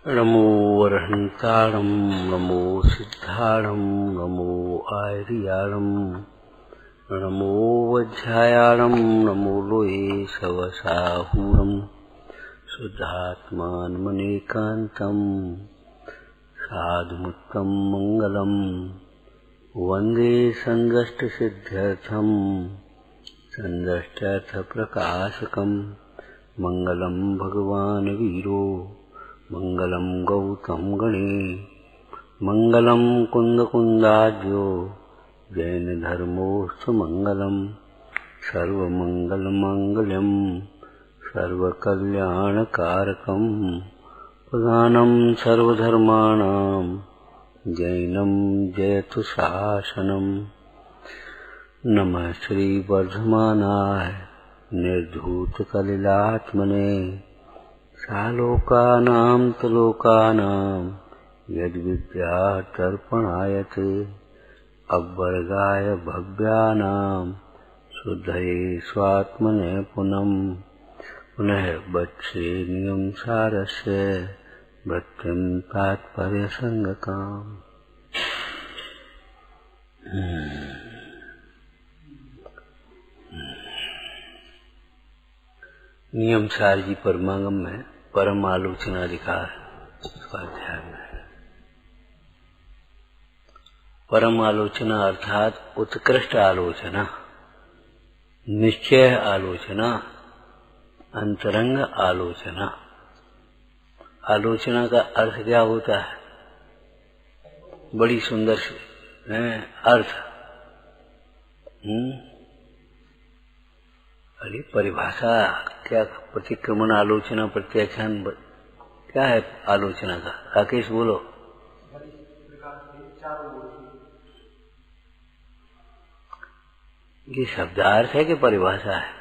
नमो वरहन्तारं नमो सिद्धारं नमो आर्यारं नमो वज्रायारं नमो लोये सवसाहूरं शुद्धात्मानमनेकान्तं साधुमुत्तम मंगलम वंदे संदष्टसिद्ध्यर्थं संदष्ट्यर्थप्रकाशकं मंगलम भगवान् वीरो मंगलम गौतम गणे मंगलम कुंदकुंदाज्यो जैन धर्मोस्तु मंगलम सर्वमंगलमांगल्यम सर्वकल्याणकारकं प्रधानं सर्वधर्माणां जैनं जयतु शासनम्। नमः श्री वर्धमानाय निर्धूतकलिलात्मने सालोकानां तुलोकानां यद्विद्यातर्पणायते अवर्गाय भव्यानां शुद्धये स्वात्मने पुनः वत्से नियम सारस्य भक्तिं तात्पर्यसंगकाम्। नियम सार जी परमागम में परम आलोचना लिखा है। स्वाध्याय में परम आलोचना अर्थात उत्कृष्ट आलोचना, निश्चय आलोचना, अंतरंग आलोचना। आलोचना का अर्थ क्या होता है? बड़ी सुंदर अर्थ। अरे परिभाषा क्या? प्रतिक्रमण, आलोचना, प्रत्याख्यान, क्या है आलोचना का? राकेश बोलो। ये शब्दार्थ है कि परिभाषा है?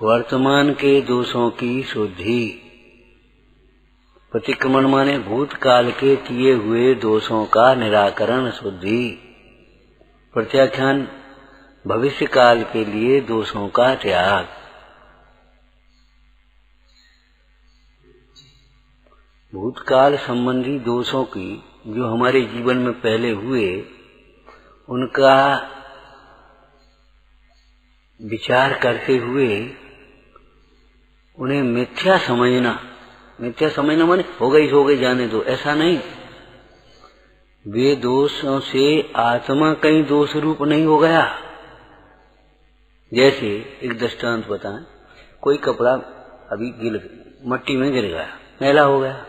वर्तमान के दोषों की शुद्धि। प्रतिक्रमण माने भूतकाल के किए हुए दोषों का निराकरण, शुद्धि। प्रत्याख्यान भविष्य काल के लिए दोषों का त्याग। भूतकाल संबंधी दोषों की जो हमारे जीवन में पहले हुए, उनका विचार करते हुए उन्हें मिथ्या समझना। मिथ्या समझना माने हो गई सो गई, जाने दो, ऐसा नहीं। वे दोषों से आत्मा कहीं दोष रूप नहीं हो गया। जैसे एक दृष्टांत बताएं, कोई कपड़ा अभी मट्टी में गिर गया, मैला हो गया,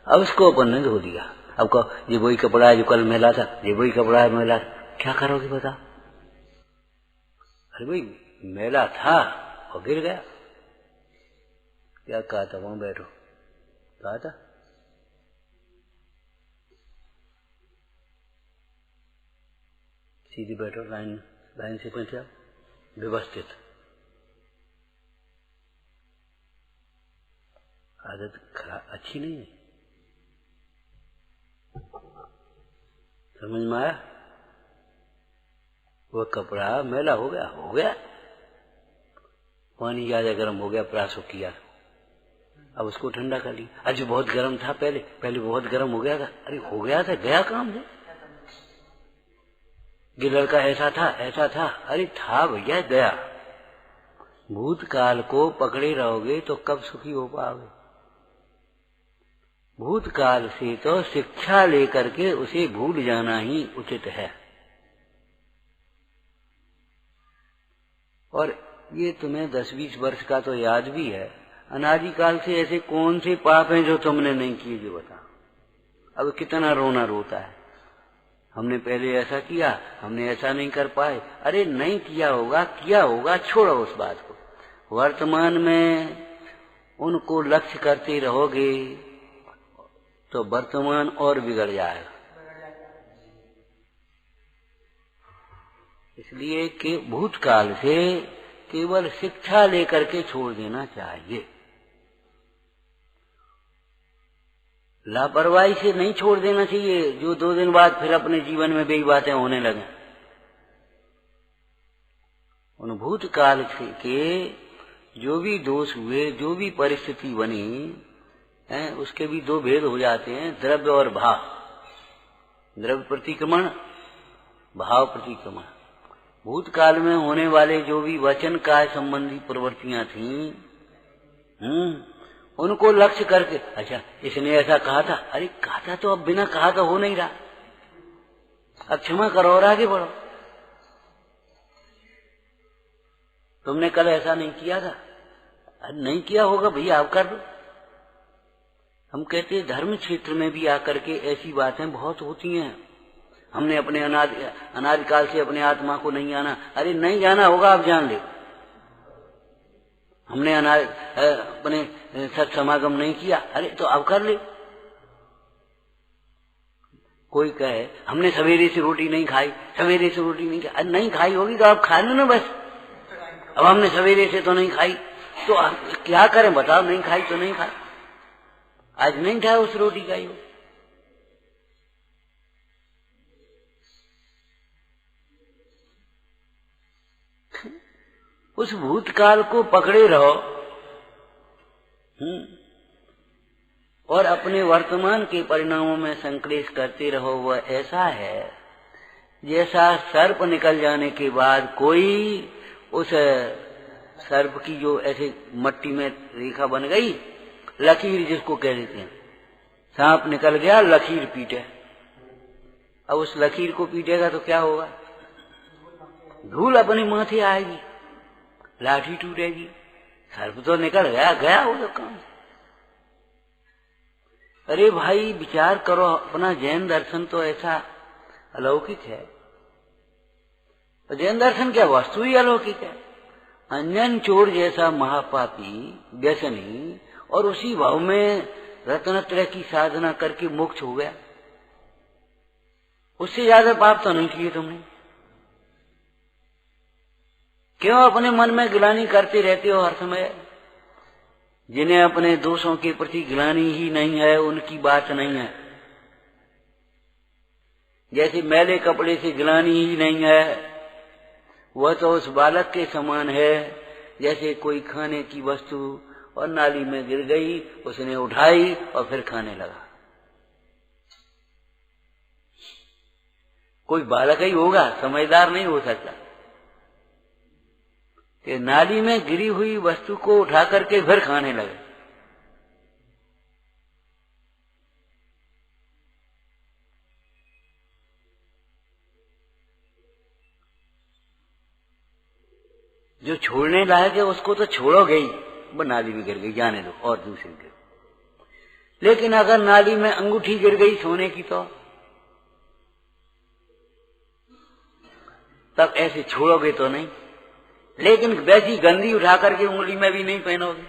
अब उसको अपन ने धो दिया। अब कहो ये वही कपड़ा है जो कल मैला था, ये वही कपड़ा है मैला, क्या करोगे बता? अरे भाई मैला था और गिर गया। क्या कहा था? वहां बैठो, कहा था सीधी बैठो, लाइन से बैठ जाओ, व्यवस्थित। आदत खराब, अच्छी नहीं है। समझ में आया? वह कपड़ा मैला हो गया, पानी ज्यादा गर्म हो गया, प्रासो किया, अब उसको ठंडा कर लिया। आज बहुत गर्म था, पहले बहुत गर्म हो गया था। अरे हो गया था, गया काम से। ये लड़का ऐसा था, अरे था भैया, गया। भूतकाल को पकड़े रहोगे तो कब सुखी हो पाओगे? भूतकाल से तो शिक्षा लेकर के उसे भूल जाना ही उचित है। और ये तुम्हें 10-20 वर्ष का तो याद भी है। अनादि काल से ऐसे कौन से पाप हैं जो तुमने नहीं किए, जो बता। अब कितना रोना रोता है, हमने पहले ऐसा किया, हमने ऐसा नहीं कर पाए। अरे नहीं किया होगा, छोड़ो उस बात को। वर्तमान में उनको लक्ष्य करते रहोगे तो वर्तमान और बिगड़ जाएगा। इसलिए कि भूतकाल से केवल शिक्षा लेकर के छोड़ देना चाहिए। लापरवाही से नहीं छोड़ देना चाहिए, जो 2 दिन बाद फिर अपने जीवन में वही बातें होने लगे। उन भूतकाल के जो भी दोष हुए, जो भी परिस्थिति बनी है, उसके भी दो भेद हो जाते हैं, द्रव्य और भाव। द्रव्य प्रतिक्रमण, भाव प्रतिक्रमण। भूतकाल में होने वाले जो भी वचन काय संबंधी प्रवृत्तियां थीं, उनको लक्ष्य करके, अच्छा इसने ऐसा कहा था, अरे कहा था तो अब बिना कहा तो हो नहीं रहा, अब क्षमा करो और आगे बढ़ो। तुमने कल ऐसा नहीं किया था, अरे नहीं किया होगा भैया, आप कर दो। हम कहते हैं धर्म क्षेत्र में भी आकर के ऐसी बातें बहुत होती हैं। हमने अपने अनादिकाल से अपने आत्मा को नहीं जाना, अरे नहीं जाना होगा, आप जान ले। हमने अपने सत्समागम नहीं किया, अरे तो अब कर ले। कोई कहे हमने सवेरे से रोटी नहीं खाई, सवेरे से रोटी नहीं खाई, अरे नहीं खाई होगी तो आप खा लो ना बस। अब हमने सवेरे से तो नहीं खाई, तो आप क्या करें बताओ, नहीं खाई तो नहीं खाई, आज नहीं खाया उस रोटी का ही। उस भूतकाल को पकड़े रहो और अपने वर्तमान के परिणामों में संक्लेश करते रहो। वह ऐसा है जैसा सर्प निकल जाने के बाद कोई उस सर्प की जो ऐसे मट्टी में रेखा बन गई, लकीर जिसको कह देते हैं, सांप निकल गया, लकीर पीटे। अब उस लकीर को पीटेगा तो क्या होगा, धूल अपने माथे आएगी, लाठी टूटेगी, सर्प तो निकल गया, गया वो तो काम। अरे भाई विचार करो, अपना जैन दर्शन तो ऐसा अलौकिक है। जैन दर्शन क्या वस्तु ही अलौकिक है। अंजन चोर जैसा महापापी व्यसनी और उसी भाव में रत्नत्रय की साधना करके मोक्ष हो गया, उससे ज्यादा पाप तो नहीं किए तुमने। क्यों अपने मन में गिलानी करते रहते हो हर समय? जिन्हें अपने दोषों के प्रति गिलानी ही नहीं है, उनकी बात नहीं है। जैसे मैले कपड़े से गिलानी ही नहीं है, वह तो उस बालक के समान है जैसे कोई खाने की वस्तु और नाली में गिर गई, उसने उठाई और फिर खाने लगा। कोई बालक ही होगा, समझदार नहीं हो सकता कि नाली में गिरी हुई वस्तु को उठा करके फिर खाने लगे। जो छोड़ने लायक है उसको तो छोड़ोगे ही, वो नाली में गिर गई, जाने दो और दूसरी गिर। लेकिन अगर नाली में अंगूठी गिर गई सोने की, तो तब ऐसे छोड़ोगे तो नहीं। लेकिन वैसी गंदी उठा करके उंगली में भी नहीं पहनोगे,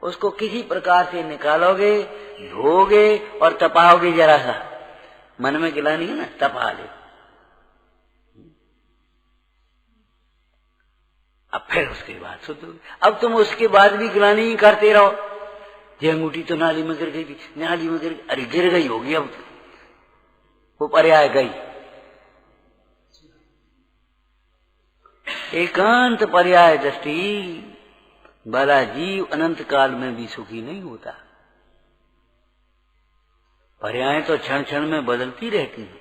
उसको किसी प्रकार से निकालोगे, धोगे और तपाओगे। जरा सा मन में गिलानी है ना, तपा ले। अब फिर उसके बाद शुद्ध हो। अब तुम उसके बाद भी गिलानी ही करते रहो। ये अंगूठी तो नाली में गिर गई थी, नाली में गिर गई, अरे गिर गई होगी, अब वो पर्याय गई। एकांत पर्याय दृष्टि वाला जीव अनंत काल में भी सुखी नहीं होता। पर्याय तो क्षण क्षण में बदलती रहती हैं।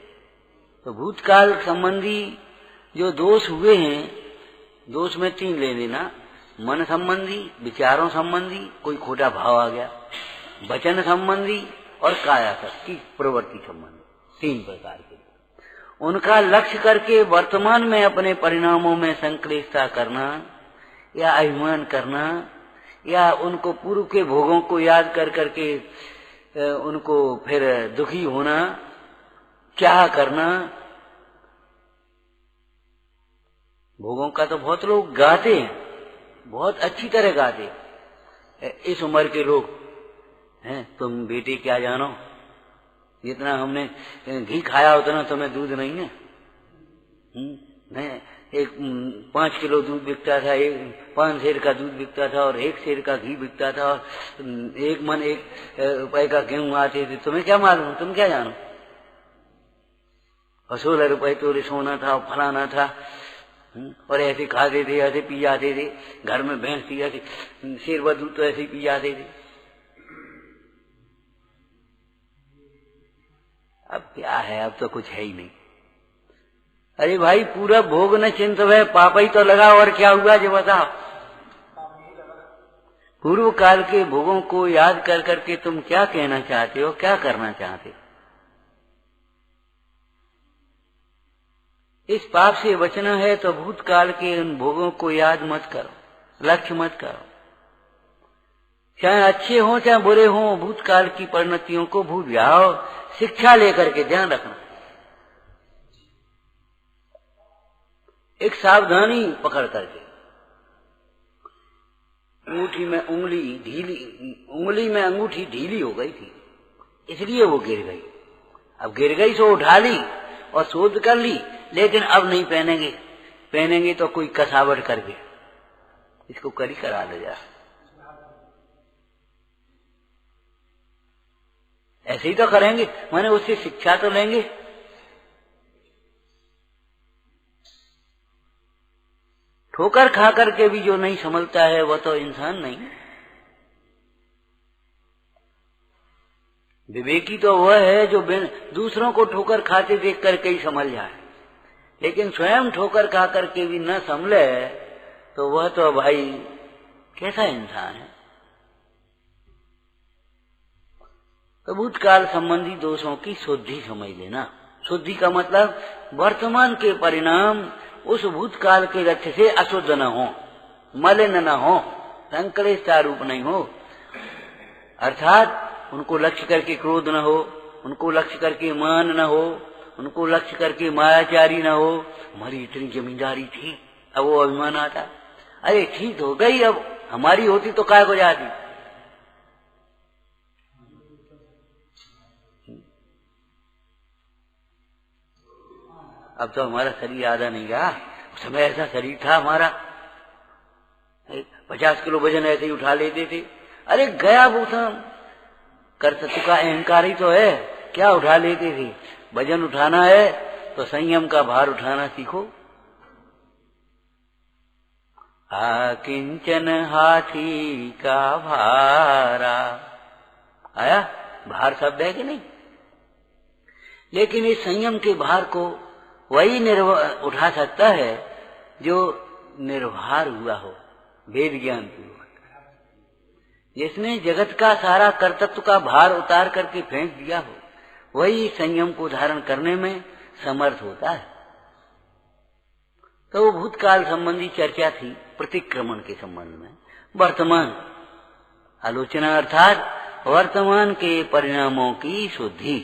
तो भूतकाल संबंधी जो दोष हुए हैं, दोष में तीन ले लेना, मन संबंधी, विचारों संबंधी, कोई खोटा भाव आ गया, वचन संबंधी और कायासक्ति प्रवृत्ति संबंधी, तीन प्रकार के। उनका लक्ष्य करके वर्तमान में अपने परिणामों में संक्लेशता करना या अभिमान करना या उनको पूर्व के भोगों को याद कर करके उनको फिर दुखी होना, क्या करना। भोगों का तो बहुत लोग गाते हैं, बहुत अच्छी तरह गाते हैं। इस उम्र के लोग हैं, तुम बेटे क्या जानो, जितना हमने घी खाया उतना तुम्हें दूध नहीं है। नहीं, एक 5 किलो दूध बिकता था, 5 सेर का दूध बिकता था और 1 सेर का घी बिकता था और 1 मन 1 रुपए का गेहूं आते थे। तुम्हें क्या मालूम, तुम क्या जानो। और 16 रुपए तोले सोना था और फलाना था। और ऐसे खाते थे, ऐसे पी जाते थे। घर में भैंस थी, ऐसे शेर बदू तो ऐसे ही पी जाते थे। अब क्या है, अब तो कुछ है ही नहीं। अरे भाई पूरा भोग न चिंत है, पापा ही तो लगा, और क्या हुआ जो बताओ। पूर्व काल के भोगों को याद कर करके तुम क्या कहना चाहते हो, क्या करना चाहते हो? इस पाप से बचना है तो भूतकाल के उन भोगों को याद मत करो, लक्ष्य मत करो। चाहे अच्छे हो चाहे बुरे हो, भूतकाल की परिणतियों को भूल जाओ। शिक्षा लेकर के ध्यान रखना। एक सावधानी पकड़ करके, अंगूठी में उंगली ढीली, उंगली में अंगूठी ढीली हो गई थी, इसलिए वो गिर गई। अब गिर गई सो उठा ली और शोध कर ली, लेकिन अब नहीं पहनेंगे। पहनेंगे तो कोई कसावट करके इसको करी करा ले जा। ऐसे ही तो करेंगे, माने उससे शिक्षा तो लेंगे। ठोकर खा करके भी जो नहीं संभलता है वह तो इंसान नहीं। विवेकी तो वह है जो दूसरों को ठोकर खाते देख करके ही संभल जाए, लेकिन स्वयं ठोकर खा करके भी न संभले तो वह तो भाई कैसा इंसान है। तो भूतकाल संबंधी दोषों की शुद्धि समझ लेना। शुद्धि का मतलब वर्तमान के परिणाम उस भूतकाल के लक्ष्य से अशुद्ध न हो, मलिन न हो, संकलेशता रूप नहीं हो। अर्थात उनको लक्ष्य करके क्रोध न हो, उनको लक्ष्य करके मान न हो, उनको लक्ष्य करके मायाचारी न हो। हमारी इतनी जमींदारी थी, अब वो अभिमान आता, अरे ठीक हो गई, अब हमारी होती तो काय को जाती। अब तो हमारा शरीर आधा नहीं रहा, उस समय ऐसा शरीर था हमारा, 50 किलो वजन ऐसे ही उठा लेते थे। अरे गया भूषण, कर्तृत्व का अहंकार ही तो है, क्या उठा लेते थे। वजन उठाना है तो संयम का भार उठाना सीखो। किंचन हाथी का भारा, आया भार शब्द है कि नहीं। लेकिन इस संयम के भार को वही उठा सकता है जो निर्भर हुआ हो, वेद ज्ञान पूर्वक, जिसने जगत का सारा कर्तृत्व का भार उतार करके फेंक दिया हो, वही संयम को धारण करने में समर्थ होता है। तो वो भूतकाल संबंधी चर्चा थी प्रतिक्रमण के संबंध में। वर्तमान आलोचना अर्थात वर्तमान के परिणामों की शुद्धि।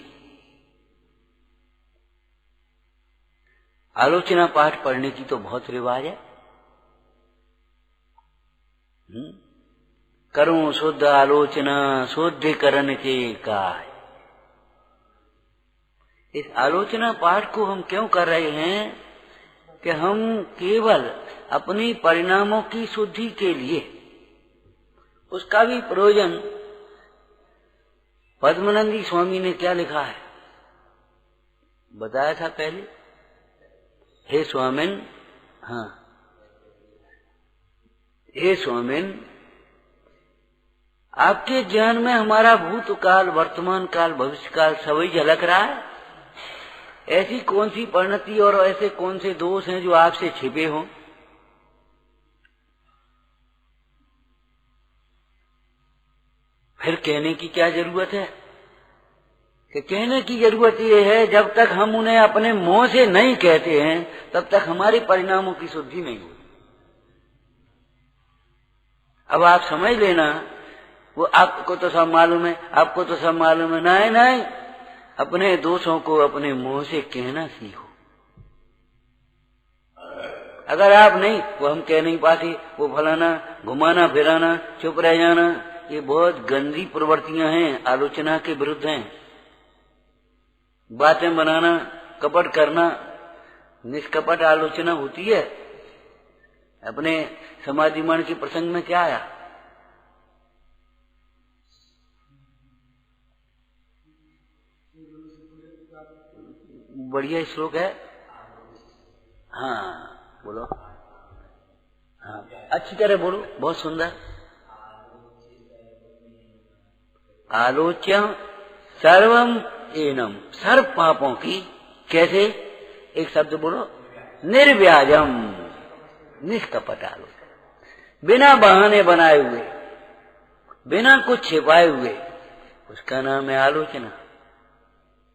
आलोचना पाठ पढ़ने की तो बहुत रिवाज है। करूं शुद्ध आलोचना शुद्धिकरण के काय। इस आलोचना पाठ को हम क्यों कर रहे हैं कि हम केवल अपनी परिणामों की शुद्धि के लिए, उसका भी प्रयोजन पद्मानंदी स्वामी ने क्या लिखा है बताया था पहले। हे स्वामिन, हाँ, हे स्वामिन, आपके ज्ञान में हमारा भूतकाल, वर्तमान काल, भविष्य काल सभी झलक रहा है। ऐसी कौन सी परिणति और ऐसे कौन से दोष हैं जो आपसे छिपे हों। फिर कहने की क्या जरूरत है? कि कहने की जरूरत यह है, जब तक हम उन्हें अपने मुंह से नहीं कहते हैं तब तक हमारे परिणामों की शुद्धि नहीं होती। अब आप समझ लेना, वो आपको तो सब मालूम है, आपको तो सब मालूम है। नहीं नहीं, अपने दोषों को अपने मुंह से कहना सीखो। अगर आप नहीं, वो हम कह नहीं पाते, वो फलाना, घुमाना फिराना, चुप रह जाना, ये बहुत गंदी प्रवृत्तियां हैं, आलोचना के विरुद्ध हैं। बातें बनाना, कपट करना, निष्कपट आलोचना होती है। अपने समाधि मन के प्रसंग में क्या आया? बढ़िया श्लोक है। हाँ, बोलो। हाँ, अच्छी तरह बोलो, बहुत सुंदर। आलोच्य सर्वम एनम, सर्व पापों की कैसे, एक शब्द बोलो, निर्व्याजम, निष्कपट आलोचना, बिना बहाने बनाए हुए, बिना कुछ छिपाए हुए, उसका नाम है आलोचना।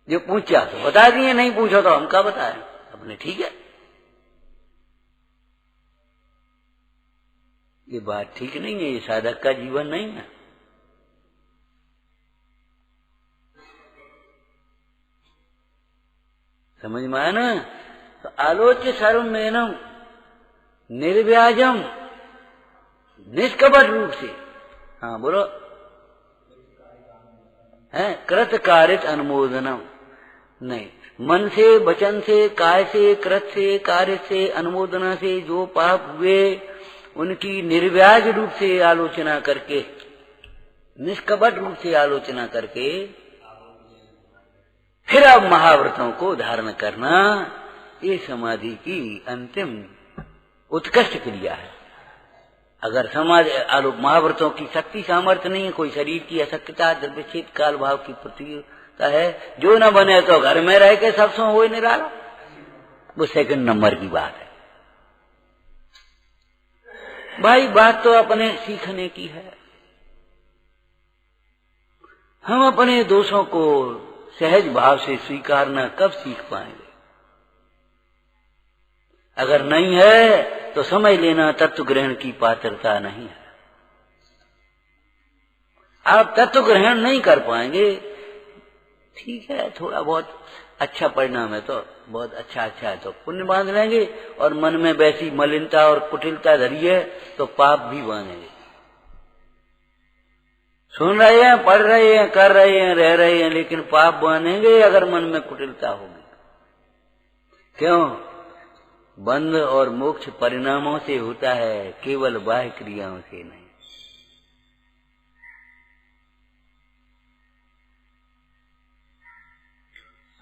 जो पूछा तो बता दिए, नहीं पूछो तो हम क्या बताएं अपने, ठीक है। ये बात ठीक नहीं है, ये साधक का जीवन नहीं है। समझ में आया ना। तो आलोच्य सर्वमेनम निर्व्याजम, निष्कपट रूप से, हाँ बोलो, है कृत कारित अनुमोदनम, नहीं, मन से, वचन से, काय से, कृत से, कार्य से, अनुमोदना से जो पाप हुए उनकी निर्व्याज रूप से आलोचना करके, निष्कपट रूप से आलोचना करके फिर अब महाव्रतों को धारण करना, ये समाधि की अंतिम उत्कृष्ट क्रिया है। अगर समाज आलोक महाव्रतों की शक्ति सामर्थ्य नहीं है, कोई शरीर की अशक्तता, द्रव्यच्छेद काल भाव की प्रतियोगिता है, जो न बने तो घर में रह के सब सो हो निराला, वो सेकंड नंबर की बात है। भाई बात तो अपने सीखने की है। हम अपने दोषों को सहज भाव से स्वीकारना कब सीख पाएंगे? अगर नहीं है तो समझ लेना तत्व ग्रहण की पात्रता नहीं है। आप तत्व ग्रहण नहीं कर पाएंगे, ठीक है, थोड़ा बहुत अच्छा परिणाम है तो बहुत अच्छा है तो पुण्य बांध लेंगे, और मन में वैसी मलिनता और कुटिलता धरी है तो पाप भी बांधेंगे। सुन रहे हैं, पढ़ रहे हैं, कर रहे हैं, रह रहे हैं, लेकिन पाप बांधेंगे अगर मन में कुटिलता होगी। क्यों? बंध और मोक्ष परिणामों से होता है, केवल बाह्य क्रियाओं से नहीं।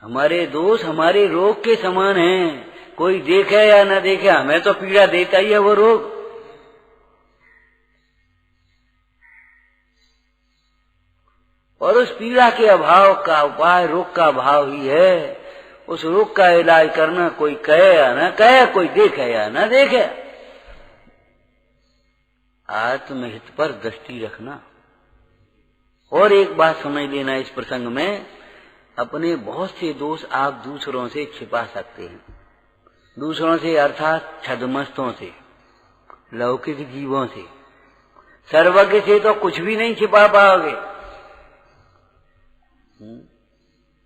हमारे दोष हमारे रोग के समान हैं, कोई देखे या न देखे हमें तो पीड़ा देता ही है वो रोग। और उस पीड़ा के अभाव का उपाय रोग का अभाव ही है। उस रोग का इलाज करना, कोई कहे या न कहे, कोई देखे या न देखे, आत्महित पर दृष्टि रखना। और एक बात समझ लेना इस प्रसंग में, अपने बहुत से दोष आप दूसरों से छिपा सकते हैं। दूसरों से अर्थात छद्मस्तों से, लौकिक जीवों से। सर्वज्ञ से तो कुछ भी नहीं छिपा पाओगे।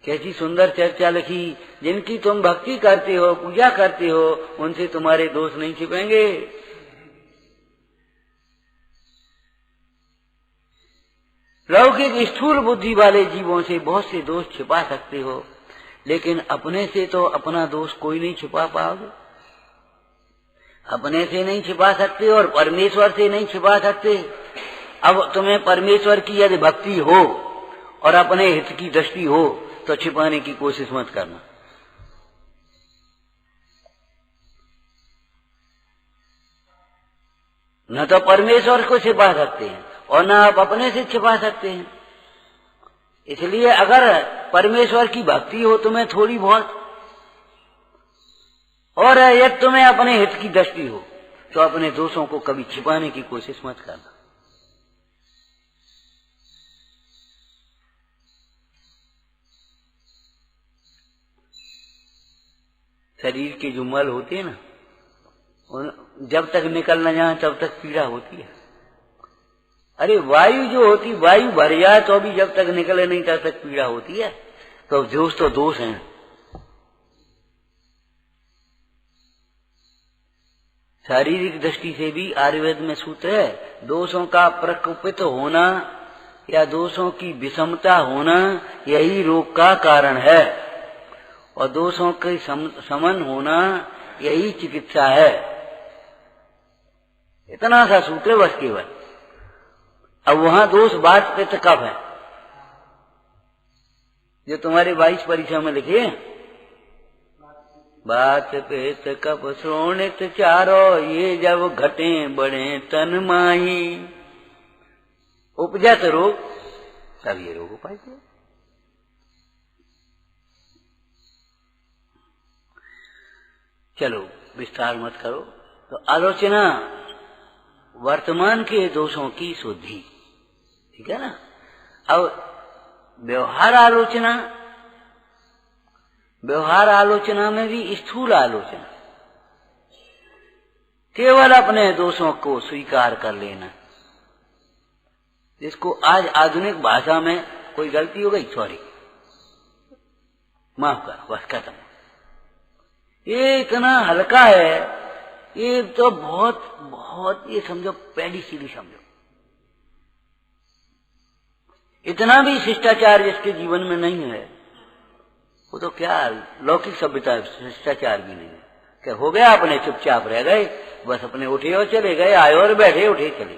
कैसी सुंदर चर्चा लिखी, जिनकी तुम भक्ति करते हो, पूजा करते हो, उनसे तुम्हारे दोष नहीं छिपेंगे। लौकिक स्थूल बुद्धि वाले जीवों से बहुत से दोष छिपा सकते हो, लेकिन अपने से तो अपना दोष कोई नहीं छिपा पाओगे। अपने से नहीं छिपा सकते और परमेश्वर से नहीं छिपा सकते। अब तुम्हें परमेश्वर की यदि भक्ति हो और अपने हित की दृष्टि हो तो छिपाने की कोशिश मत करना। न तो परमेश्वर को छिपा सकते हैं और न आप अपने से छिपा सकते हैं। इसलिए अगर परमेश्वर की भक्ति हो तुम्हें थोड़ी बहुत, और यदि तुम्हें अपने हित की दृष्टि हो, तो अपने दोषों को कभी छिपाने की कोशिश मत करना। शरीर के जो मल होते हैं ना, जब तक निकल न जाए तब तक पीड़ा होती है। अरे वायु जो होती, वायु भर जाए तो भी जब तक निकले नहीं तब तक पीड़ा होती है। तो दोष तो दोष हैं। शारीरिक दृष्टि से भी आयुर्वेद में सूत्र है, दोषों का प्रकोपित होना या दोषों की विषमता होना यही रोग का कारण है, और दोषों के समन होना यही चिकित्सा है। इतना सा सूत्र बस केवल। अब वहां दोष बात पित्त कफ है, जो तुम्हारे 22 परीक्षा में लिखे, बात पेत कप श्रोणित चारो, ये जब घटे बड़े तन माही। उपजत रोग, सब ये रोग उपायते। चलो विस्तार मत करो। तो आलोचना वर्तमान के दोषों की शुद्धि, ठीक है ना। अब व्यवहार आलोचना, व्यवहार आलोचना में भी स्थूल आलोचना, केवल अपने दोषों को स्वीकार कर लेना, जिसको आज आधुनिक भाषा में कोई गलती हो गई, सॉरी, माफ कर, बस खत्म। ये इतना हल्का है, ये तो बहुत बहुत, ये समझो पैडी सीढ़ी समझो। इतना भी शिष्टाचार जिसके जीवन में नहीं है, वो तो क्या लौकिक सभ्यता, शिष्टाचार भी नहीं है। क्या हो गया, अपने चुपचाप रह गए, बस अपने उठे और चले गए, आए और बैठे, उठे चले।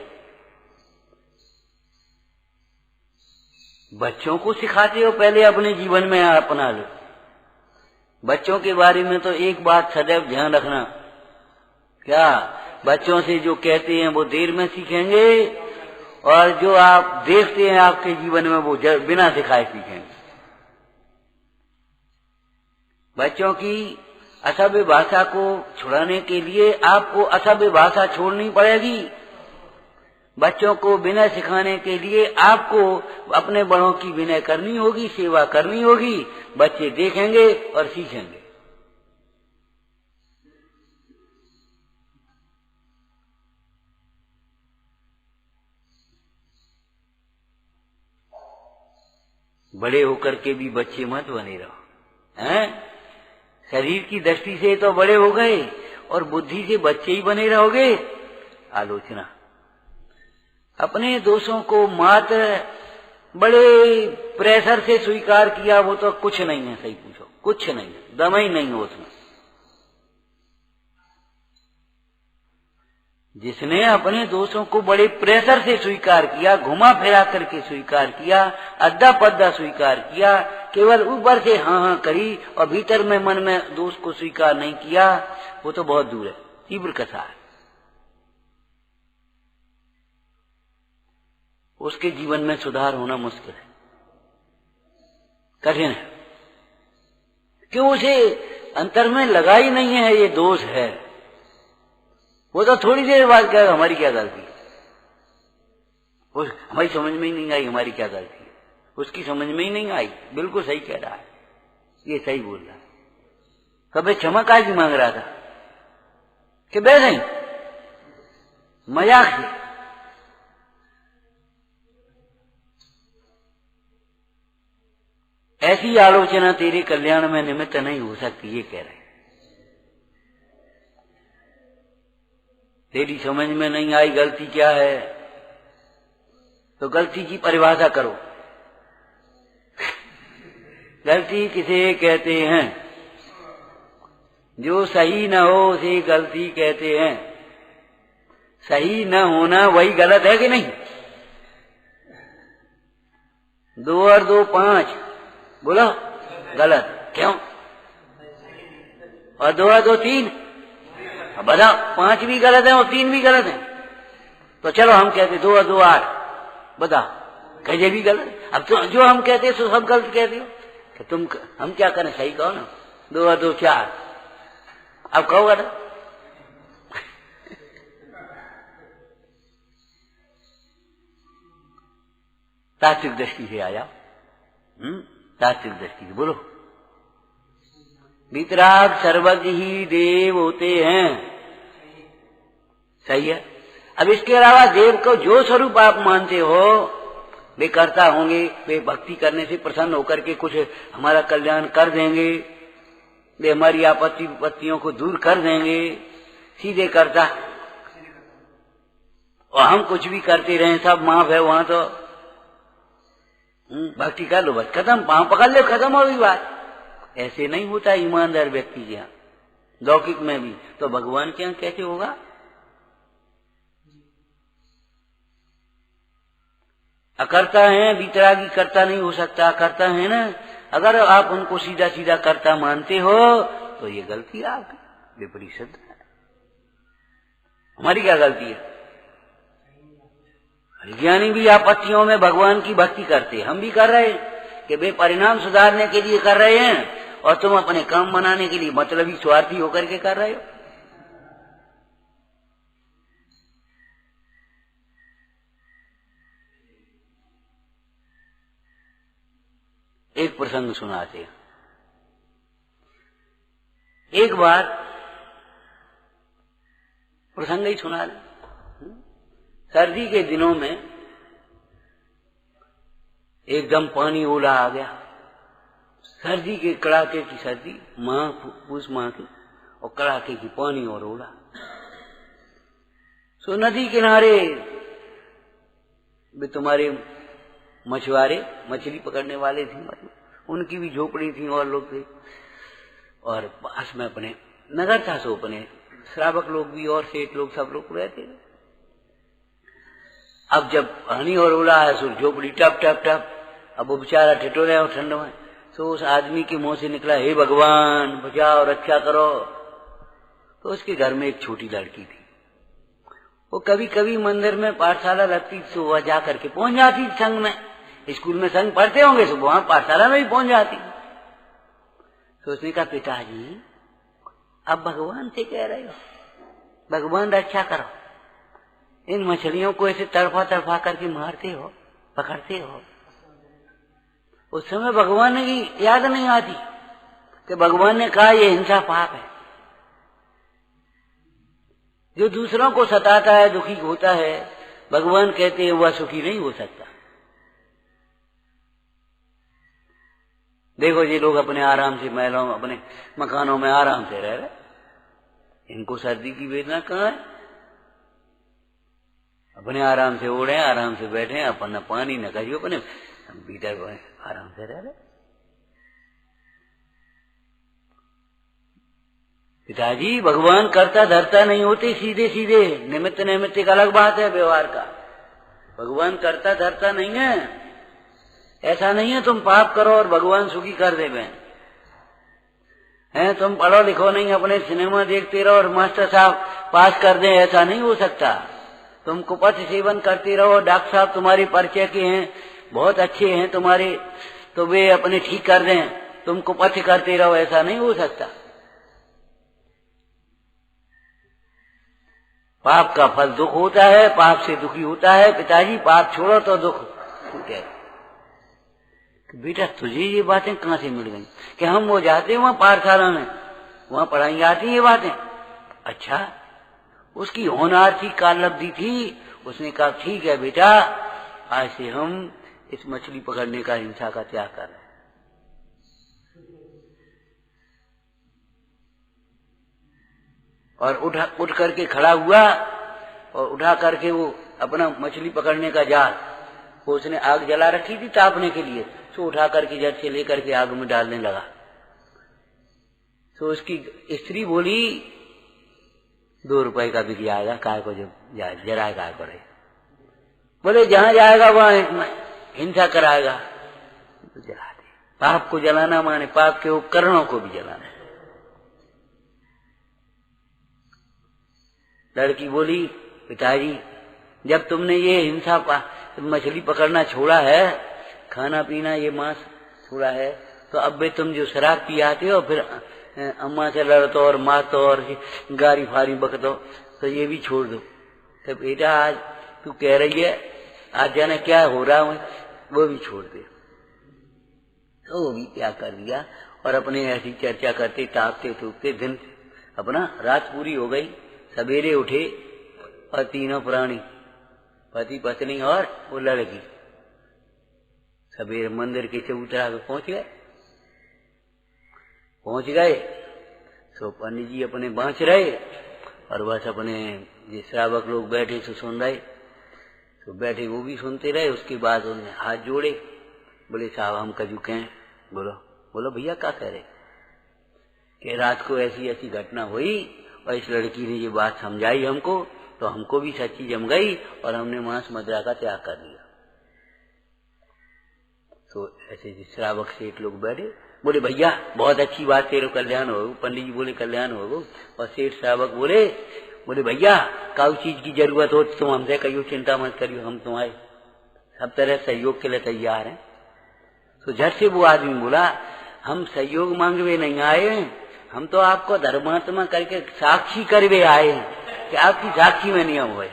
बच्चों को सिखाते हो, पहले अपने जीवन में अपना लो। बच्चों के बारे में तो एक बात सदैव ध्यान रखना, क्या बच्चों से जो कहते हैं वो देर में सीखेंगे, और जो आप देखते हैं आपके जीवन में वो बिना सिखाए सीखेंगे। बच्चों की असभ्य भाषा को छुड़ाने के लिए आपको असभ्य भाषा छोड़नी पड़ेगी। बच्चों को विनय सिखाने के लिए आपको अपने बड़ों की विनय करनी होगी, सेवा करनी होगी। बच्चे देखेंगे और सीखेंगे। बड़े होकर के भी बच्चे मत बने रहो, हैं? शरीर की दृष्टि से तो बड़े हो गए और बुद्धि से बच्चे ही बने रहोगे। आलोचना, अपने दोषों को मात्र बड़े प्रेशर से स्वीकार किया, वो तो कुछ नहीं है। सही पूछो, कुछ नहीं है, दम ही नहीं हो उसमें। जिसने अपने दोषों को बड़े प्रेशर से स्वीकार किया, घुमा फिरा करके स्वीकार किया, अद्दा पद्दा स्वीकार किया, केवल ऊपर से हाँ हाँ करी और भीतर में मन में दोष को स्वीकार नहीं किया, वो तो बहुत दूर है, तीव्र कथा है। उसके जीवन में सुधार होना मुश्किल है, कठिन है। क्यों? उसे अंतर में लगा ही नहीं है ये दोष है। वो तो थोड़ी देर बाद कहेगा हमारी क्या गलती है, हमारी समझ में ही नहीं आई हमारी क्या गलती है। उसकी समझ में ही नहीं आई। बिल्कुल सही कह रहा है, ये सही बोल रहा है। कभी क्षमा काय की मांग रहा था कि बे नहीं, मजाक से। ऐसी आलोचना तेरे कल्याण में निमित्त नहीं हो सकती, ये कह रहे हैं। तेरी समझ में नहीं आई गलती क्या है, तो गलती की परिभाषा करो। गलती किसे कहते हैं? जो सही न हो उसे गलती कहते हैं। सही न होना वही गलत है कि नहीं? 2 और 2 5, बोलो गलत। क्यों? और 2 और 2 3, अब बताओ 5 भी गलत है और 3 भी गलत है। तो चलो हम कहते 2 और 2 8, बताओ कहे भी गलत। अब तो जो हम कहते सो सब गलत कहते हो, तो तुम हम क्या करें? सही कहो ना। 2 और 2 4, अब कहो गलत। तात्विक दृष्टि से आ जाओ, तात्विक दृष्टि से बोलो। वितराग सर्वज्ञ ही देव होते हैं, सही है। अब इसके अलावा देव को जो स्वरूप आप मानते हो, वे कर्ता होंगे, वे भक्ति करने से प्रसन्न होकर के कुछ हमारा कल्याण कर देंगे, वे हमारी आपत्ति विपत्तियों को दूर कर देंगे, सीधे कर्ता। और हम कुछ भी करते रहे, सब माफ है वहां तो भक्ति कर लो, बस खत्म, पांव पकड़ लो, खत्म हो गई बात। ऐसे नहीं होता ईमानदार व्यक्ति के यहाँ, लौकिक में भी, तो भगवान के यहाँ कैसे होगा? अकर्ता है, वितरागी कर्ता नहीं हो सकता। अकर्ता है ना, अगर आप उनको सीधा सीधा कर्ता मानते हो तो ये गलती है आपकी, विपरीत सिद्ध है। हमारी क्या गलती है? ज्ञानी भी आपत्तियों में भगवान की भक्ति करते, हम भी कर रहे हैं कि वे परिणाम सुधारने के लिए कर रहे हैं और तुम अपने काम बनाने के लिए मतलबी स्वार्थी होकर के कर रहे हो। एक प्रसंग सुनाते हैं। एक बार प्रसंग ही सुना ले। सर्दी के दिनों में एकदम पानी ओला आ गया, सर्दी के कड़ाके की सर्दी, पूस माह की, और कड़ाके की पानी और ओला। सो नदी किनारे भी तुम्हारे मछुआरे, मछली पकड़ने वाले थे, उनकी भी झोपड़ी थी और लोग थे, और पास में अपने नगर था, सो अपने श्रावक लोग भी और सेठ लोग सब लोग रहते। अब जब पानी और उड़ा है सो झोपड़ी टप टप टप, अब वो बेचारा ठिठुरा और ठंड में, तो उस आदमी के मुंह से निकला, हे भगवान बचाओ रक्षा करो। तो उसके घर में एक छोटी लड़की थी, वो कभी कभी मंदिर में पाठशाला लगती तो वह जा करके पहुंच जाती संघ में, स्कूल में संघ पढ़ते होंगे तो वहां पाठशाला में भी पहुंच जाती। तो उसने कहा, पिताजी अब भगवान से कह रहे हो, भगवान रक्षा करो, इन मछलियों को ऐसे तड़फा तड़फा करके मारते हो, पकड़ते हो। उस समय भगवान की याद नहीं आती कि भगवान ने कहा ये हिंसा पाप है। जो दूसरों को सताता है, दुखी होता है, भगवान कहते हैं वह सुखी नहीं हो सकता। देखो ये लोग अपने आराम से महलों में, अपने मकानों में आराम से रह रहे, इनको सर्दी की वेदना कहाँ है? अपने आराम से ओढ़े, आराम से बैठे, अपन न पानी न कहियो, अपने भीतर आराम से रह रहे। पिताजी भगवान करता धरता नहीं होते, सीधे सीधे, निमित्त निमित्त एक अलग बात है व्यवहार का। भगवान करता धरता नहीं है, ऐसा नहीं है तुम पाप करो और भगवान सुखी कर देवे हैं। तुम पढ़ो लिखो नहीं, अपने सिनेमा देखते रहो और मास्टर साहब पास कर दें, ऐसा नहीं हो सकता। तुम कुपथ सेवन करते रहो, डॉक्टर साहब तुम्हारे परिचय के हैं, बहुत अच्छे हैं तुम्हारे, तो वे अपने ठीक कर दें, तुम कुपथ करते रहो, ऐसा नहीं हो सकता। पाप का फल दुख होता है, पाप से दुखी होता है। पिताजी पाप छोड़ो तो दुख छूटे। बेटा तुझे ये बातें कहाँ से मिल गई कि हम वो जाते वहां पाठशाला में, वहां पढ़ाई जाती ये बातें? अच्छा, उसकी होनहार थी, कालब्धि थी। उसने कहा ठीक है बेटा, आज से हम इस मछली पकड़ने का, हिंसा का त्याग कर रहे हैं। और उठ करके खड़ा हुआ और उठा करके वो अपना मछली पकड़ने का जाल, वो उसने आग जला रखी थी तापने के लिए, तो उठा करके जट से लेकर के आग में डालने लगा। तो उसकी स्त्री बोली 2 रुपए का बिक जाएगा, काय को जब जराए काय को रहे। बोले जहां जाएगा वहां हिंसा कराएगा, तो जला दे। पाप को जलाना माने पाप के उपकरणों को भी जलाना। लड़की बोली पिताजी जब तुमने ये हिंसा मछली पकड़ना छोड़ा है, खाना पीना ये मांस छोड़ा है, तो अब भी तुम जो शराब पियाते हो, फिर अम्मा से लड़तो और मारतो और गारी फारी बकतो, तो ये भी छोड़ दो। तो बेटा आज तू कह रही है, आज जाने क्या हो रहा है, वो भी छोड़ दे। तो वो भी त्याग कर दिया और अपने ऐसी चर्चा करते ताकते थूकते दिन अपना रात पूरी हो गई। सवेरे उठे और तीनों प्राणी, पति पत्नी और वो लड़की, सवेरे मंदिर के चबूतरा पे पहुंच गए। तो पंडित जी अपने बांच रहे और बस अपने ये श्रावक लोग बैठे तो सुन रहे, तो बैठे वो भी सुनते रहे। उसके बाद उन्होंने हाथ जोड़े, बोले साहब हम कजू कहें। बोलो भैया क्या कह रहे कि रात को ऐसी ऐसी घटना हुई और इस लड़की ने ये बात समझाई हमको, तो हमको भी सच्ची जम गई और हमने मांस मदिरा का त्याग कर दिया। तो ऐसे श्रावक सेठ लोग बैठे, बोले भैया बहुत अच्छी बात, तेरे कल्याण हो। पंडित जी बोले कल्याण हो। और सेठ साहब बोले भैया काउ चीज की जरूरत हो तुम हमसे कहियो, चिंता मत करियो, हम तुम्हारे सब तरह सहयोग के लिए तैयार हैं। तो झट से वो आदमी बोला हम सहयोग मांगवे नहीं आए हैं, हम तो आपको धर्मात्मा करके साक्षी करवे आए हैं कि आपकी साक्षी में नियम हुआ।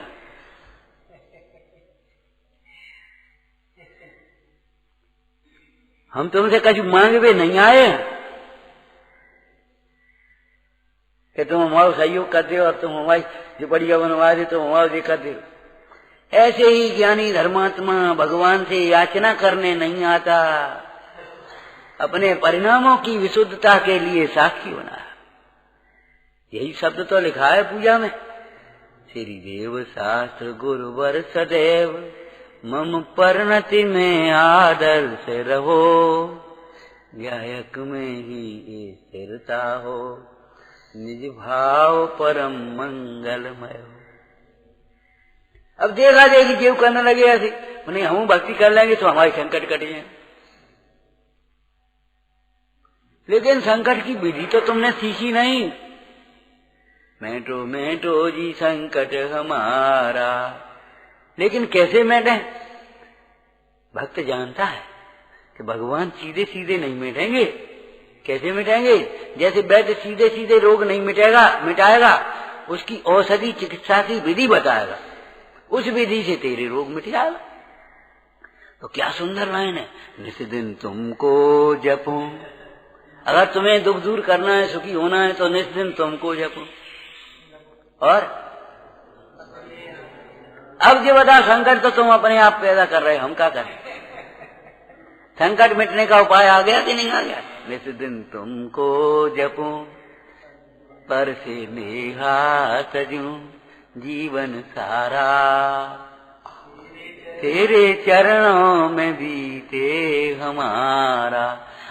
हम तुमसे कुछ मांगवे नहीं आए हैं कि तुम हमारा सहयोग कर दो और तुम हमारी जो बढ़िया बनवा दे तुम हमारा ये कर दो। ऐसे ही ज्ञानी धर्मात्मा भगवान से याचना करने नहीं आता, अपने परिणामों की विशुद्धता के लिए साक्षी बना। यही शब्द तो लिखा है पूजा में, श्री देव शास्त्र गुरुवर सदैव मम परिणति में आदर से रहो, गायक में ही स्थिरता हो, निज भाव परम मंगलमय हो। अब देखा देखी जीव करने लगे ऐसे, नहीं हम भक्ति कर लेंगे तो हमारे संकट कट जाए। लेकिन संकट की विधि तो तुमने सीखी नहीं। मेटो जी संकट हमारा, लेकिन कैसे मिटे? भक्त जानता है कि भगवान सीधे सीधे नहीं मिटेंगे। कैसे मिटेंगे? जैसे वैद्य सीधे सीधे रोग नहीं मिटाएगा, उसकी औषधि चिकित्सा की विधि बताएगा, उस विधि से तेरे रोग मिट जाएगा। तो क्या सुंदर लाइन है, निस दिन तुमको जपो। अगर तुम्हें दुख दूर करना है, सुखी होना है, तो निस दिन तुमको जपो। और अब ये बता, संकट तो तुम अपने आप पैदा कर रहे हो, हम क्या करें? संकट मिटने का उपाय आ गया कि नहीं आ गया? निस दिन तुमको जपो, पर से नेहा सजूं जीवन सारा, तेरे चरणों में बीते हमारा।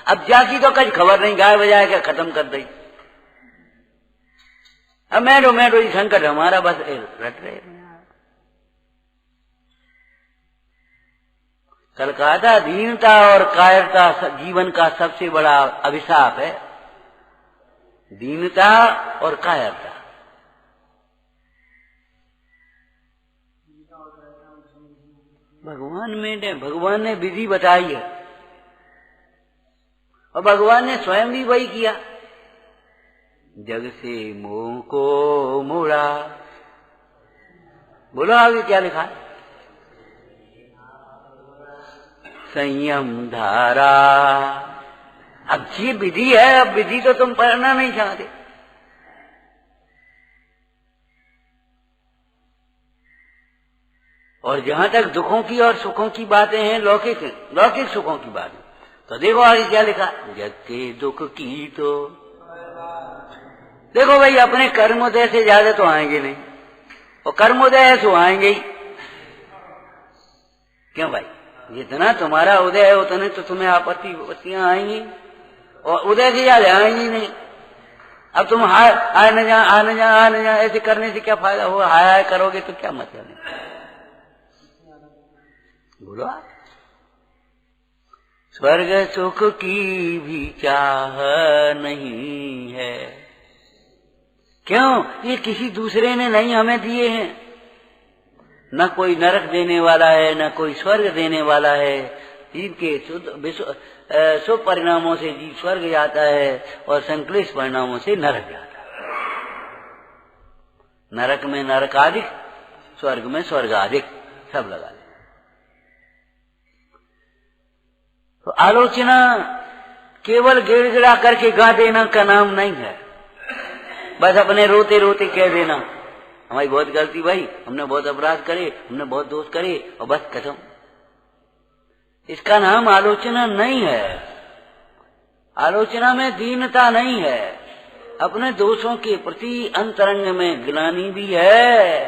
अब जाकी तो कच खबर नहीं, गाय बजाए क्या खत्म कर दी। अब मैडो ये संकट हमारा बस रट रहे। कल कहा था दीनता और कायरता जीवन का सबसे बड़ा अभिशाप है। दीनता और कायरता। भगवान ने विधि बताई है और भगवान ने स्वयं भी वही किया। जग से मोह को मोड़ा, बोलो आगे क्या लिखा है? संयम धारा। अब ये विधि है, अब विधि तो तुम पढ़ना नहीं चाहते। और जहां तक दुखों की और सुखों की बातें हैं, लौकिक सुखों की बातें, तो देखो आगे क्या लिखा, जग के दुख की तो देखो भाई, अपने कर्मोदय से ज्यादा तो आएंगे नहीं, और कर्मोदय है सो आएंगे ही। क्यों भाई? जितना तुम्हारा उदय है उतने तो तुम्हें आपत्तियां आएंगी, और उदय से ज्यादा आएंगी नहीं। अब तुम आने जा ऐसे करने से क्या फायदा होगा? हाय करोगे तो क्या मतलब है? बोलो, स्वर्ग सुख की भी चाह नहीं है। क्यों? ये किसी दूसरे ने नहीं हमें दिए हैं। न कोई नरक देने वाला है, न कोई स्वर्ग देने वाला है। इनके शुभ परिणामों से जीव स्वर्ग जाता है और संक्लिष्ट परिणामों से नरक जाता है। नरक में नरकाधिक, स्वर्ग में स्वर्गाधिक, सब लगा। तो आलोचना केवल गिड़गिड़ा करके गा देना का नाम नहीं है। बस अपने रोते रोते कह देना हमारी बहुत गलती भाई, हमने बहुत अपराध करे, हमने बहुत दोष करे, और बस खत्म। इसका नाम आलोचना नहीं है। आलोचना में दीनता नहीं है। अपने दोषों के प्रति अंतरंग में ग्लानि भी है।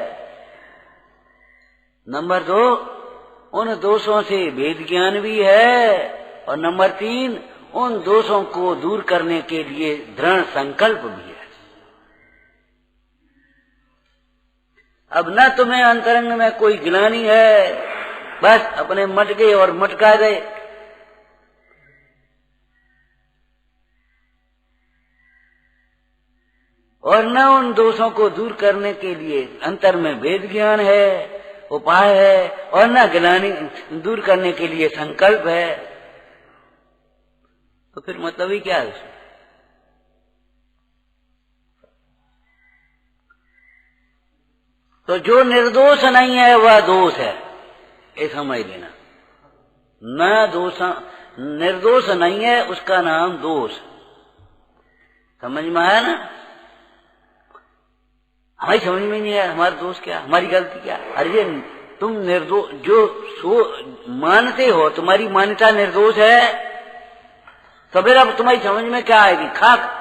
नंबर 2, उन दोषों से भेद ज्ञान भी है। और नंबर 3, उन दोषों को दूर करने के लिए दृढ़ संकल्प भी है। अब न तुम्हें अंतरंग में कोई ग्लानि है, बस अपने मटके और मटका गए। और न उन दोषों को दूर करने के लिए अंतर में वेद ज्ञान है, उपाय है, और न ग्लानि दूर करने के लिए संकल्प है। तो फिर मतलब ही क्या है उसमें? तो जो निर्दोष नहीं है वह दोष है, ये समझ लेना। न दोष निर्दोष नहीं है उसका नाम दोष। समझ में आया ना? हमारी समझ में नहीं आया हमारा दोष क्या, हमारी गलती क्या। अरे तुम निर्दोष जो मानते हो, तुम्हारी मान्यता निर्दोष है, तो फिर अब तुम्हारी समझ में क्या आएगी? खाक।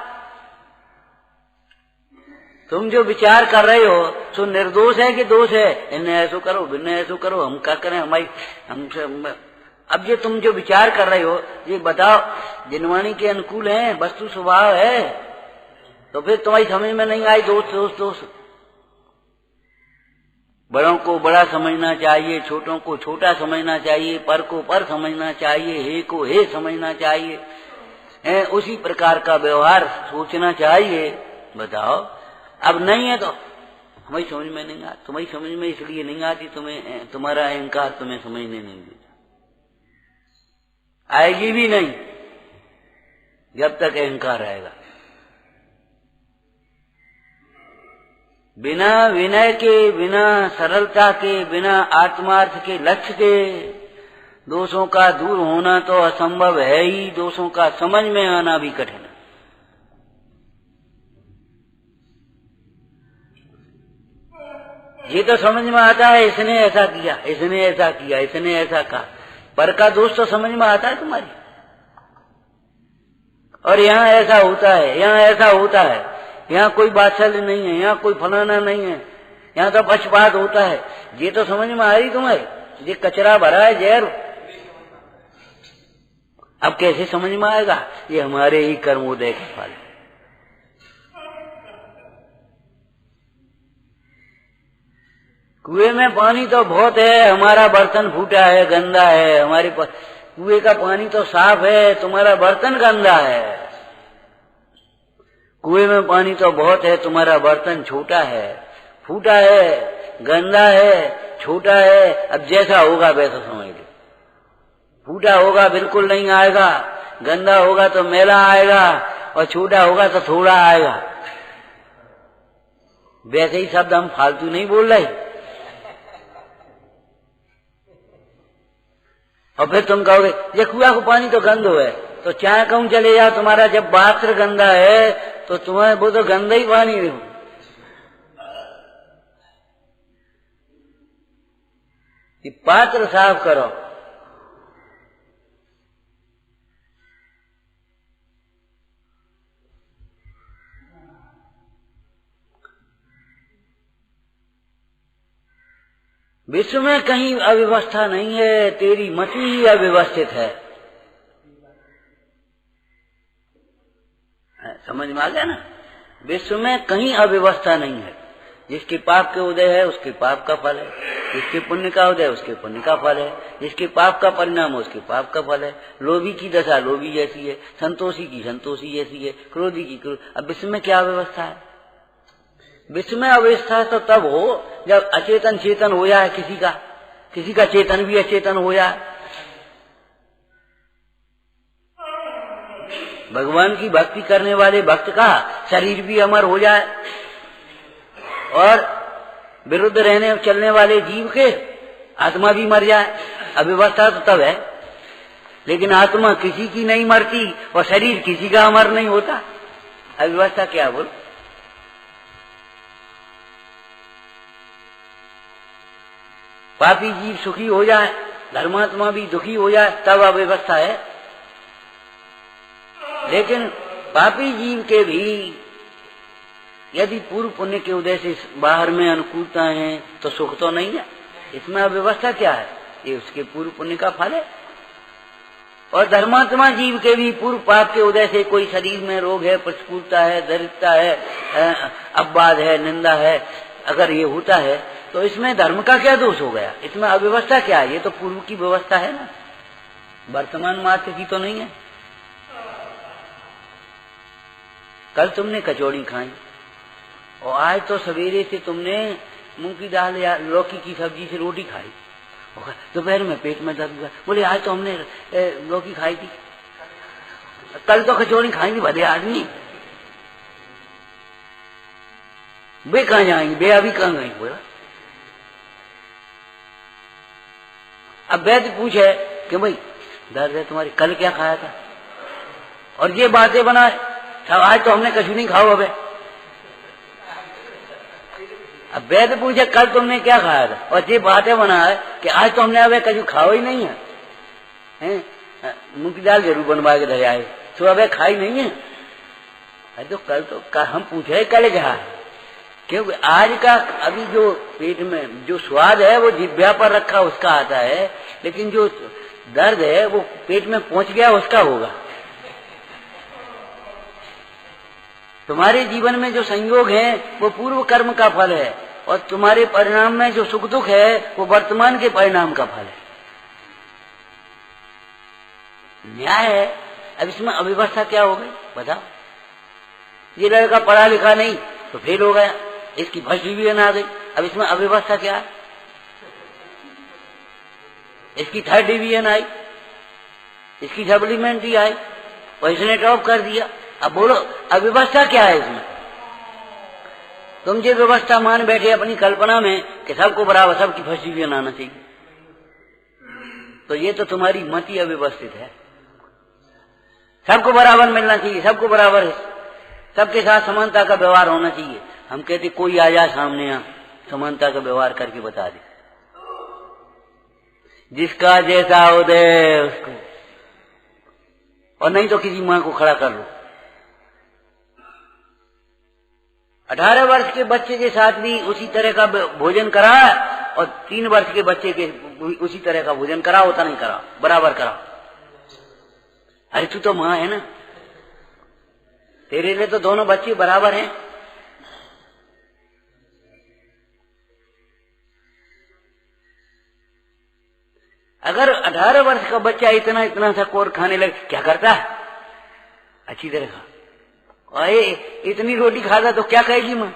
तुम जो विचार कर रहे हो तो निर्दोष है कि दोष है? इन्हें ऐसो करो, बिन्हें ऐसो करो, हम क्या करें, हमसे। अब ये तुम जो विचार कर रहे हो, ये बताओ जिनवाणी के अनुकूल है, वस्तु स्वभाव है, तो फिर तुम्हारी समझ में नहीं आई दोष दोष दोष। बड़ों को बड़ा समझना चाहिए, छोटों को छोटा समझना चाहिए, पर को पर समझना चाहिए, हे को हे समझना चाहिए, उसी प्रकार का व्यवहार सोचना चाहिए। बताओ, अब नहीं है तो हमारी समझ में नहीं आती। तुम्हारी समझ में इसलिए नहीं आती, तुम्हारा अहंकार तुम्हें समझने नहीं देता। आएगी भी नहीं जब तक अहंकार आएगा। बिना विनय के, बिना सरलता के, बिना आत्मार्थ के लक्ष्य के दोषों का दूर होना तो असंभव है ही। दोषों का समझ में आना भी कठिन है। ये तो समझ में आता है, इसने ऐसा किया, इसने ऐसा किया, इसने ऐसा कहा, पर का दोष तो समझ में आता है तुम्हारी। और यहाँ ऐसा होता है, यहाँ ऐसा होता है, यहाँ कोई बात्सल्य नहीं है, यहाँ कोई फलाना नहीं है, यहाँ तो पक्षपात होता है। ये तो समझ में आ रही तुम्हारी, ये कचरा भरा है जहर। अब कैसे समझ में आएगा? ये हमारे ही कर्मोदय के फल है। कुएं में पानी तो बहुत है, हमारा बर्तन फूटा है, गंदा है। हमारे कुएं का पानी तो साफ है, तुम्हारा बर्तन गंदा है। कुएं में पानी तो बहुत है, तुम्हारा बर्तन छोटा है, फूटा है, गंदा है, छोटा है। अब जैसा होगा वैसा समझ लो। फूटा होगा बिल्कुल नहीं आएगा, गंदा होगा तो मैला आएगा, और छोटा होगा तो थोड़ा आएगा। वैसे ही शब्द हम फालतू नहीं बोल रहे। और फिर तुम कहोगे ये कुआं को पानी तो गंद है, तो चाहे कहूं चले जाओ, तुम्हारा जब पात्र गंदा है तो तुम्हें वो तो गंदा ही पानी हो। ये पात्र साफ करो। विश्व में कहीं अव्यवस्था नहीं है, तेरी मति ही अव्यवस्थित है। समझ में आ गया ना? विश्व में कहीं अव्यवस्था नहीं है। जिसके पाप के उदय है उसके पाप का फल है, जिसके पुण्य का उदय उसके पुण्य का फल है, जिसके पाप का परिणाम उसके पाप का फल है। लोभी की दशा लोभी जैसी है, संतोषी की संतोषी जैसी है, क्रोधी की क्रोध। अब विश्व में क्या अव्यवस्था है? विश्व में अवस्था तो तब हो जब अचेतन चेतन हो जाए, किसी का चेतन भी अचेतन हो जाए। भगवान की भक्ति करने वाले भक्त का शरीर भी अमर हो जाए, और विरुद्ध रहने चलने वाले जीव के आत्मा भी मर जाए। अव्यवस्था तो तब है, लेकिन आत्मा किसी की नहीं मरती और शरीर किसी का अमर नहीं होता। अव्यवस्था क्या बोल? पापी जीव सुखी हो जाए, धर्मात्मा भी दुखी हो जाए, तब अव्यवस्था है। लेकिन पापी जीव के भी यदि पूर्व पुण्य के उदय से बाहर में अनुकूलता है तो सुख तो नहीं है। इसमें अव्यवस्था क्या है? ये उसके पूर्व पुण्य का फल है। और धर्मात्मा जीव के भी पूर्व पाप के उदय से कोई शरीर में रोग है, प्रतिकूलता है, दरिद्रता है, अपवाद है, निंदा है, अगर ये होता है तो इसमें धर्म का क्या दोष हो गया? इसमें अव्यवस्था क्या है? ये तो पूर्व की व्यवस्था है ना, वर्तमान मात्र की तो नहीं है। कल तुमने कचौड़ी खाई, और आज तो सवेरे से तुमने मूंग की दाल या लौकी की सब्जी से रोटी खाई, दोपहर में पेट में दर्द हुआ, बोले आज तो हमने लौकी खाई थी, कल तो कचौड़ी खाई थी। भले आदमी वे कहाँ जाएंगे, वे अभी कहाँ गई? बोला अब वैद्य पूछे कि भाई दर्द है तुम्हारी, कल क्या खाया था? और ये बातें बनाए, आज तो हमने कछु नहीं खाओ। अब वैद्य पूछे कल तुमने क्या खाया था, और ये बातें बनाए कि आज तो हमने अब कछु खाओ ही नहीं है, मूंग की दाल जरूर बनवा के धरे आए, तो अब खाई नहीं है। अरे तो कल हम पूछे कल क्या है, क्योंकि आज का अभी जो पेट में जो स्वाद है वो जिह्वा पर रखा उसका आता है, लेकिन जो दर्द है वो पेट में पहुंच गया उसका होगा। तुम्हारे जीवन में जो संयोग है वो पूर्व कर्म का फल है, और तुम्हारे परिणाम में जो सुख दुख है वो वर्तमान के परिणाम का फल है। न्याय है। अब इसमें अव्यवस्था क्या हो गई बताओ? ये लड़का पढ़ा लिखा नहीं तो फेल हो गया, इसकी फर्स्ट डिवीजन आ गई, अब इसमें अव्यवस्था क्या है? इसकी थर्ड डिवीजन आई, इसकी सप्लीमेंट्री आई और इसने टॉप कर दिया। अब बोलो अव्यवस्था क्या है इसमें? तुम जो व्यवस्था मान बैठे अपनी कल्पना में कि सबको बराबर, सबकी फर्स्ट डिवीजन आना चाहिए, तो ये तो तुम्हारी मति अव्यवस्थित है। सबको बराबर मिलना चाहिए, सबको बराबर, सबके साथ समानता का व्यवहार होना चाहिए। हम कहते कोई आ जाए सामने, यहाँ समानता का व्यवहार करके बता दे, जिसका जैसा उदय उसको, और नहीं तो किसी मां को खड़ा कर लो। 18 वर्ष के बच्चे के साथ भी उसी तरह का भोजन करा, और 3 वर्ष के बच्चे के उसी तरह का भोजन करा, होता नहीं करा, बराबर करा। अरे तू तो मां है ना, तेरे लिए तो दोनों बच्चे बराबर हैं। अगर 18 वर्ष का बच्चा इतना इतना सा कोर खाने लगे, क्या करता है? अच्छी तरह खा, और इतनी रोटी खाता तो क्या कहेगी मां?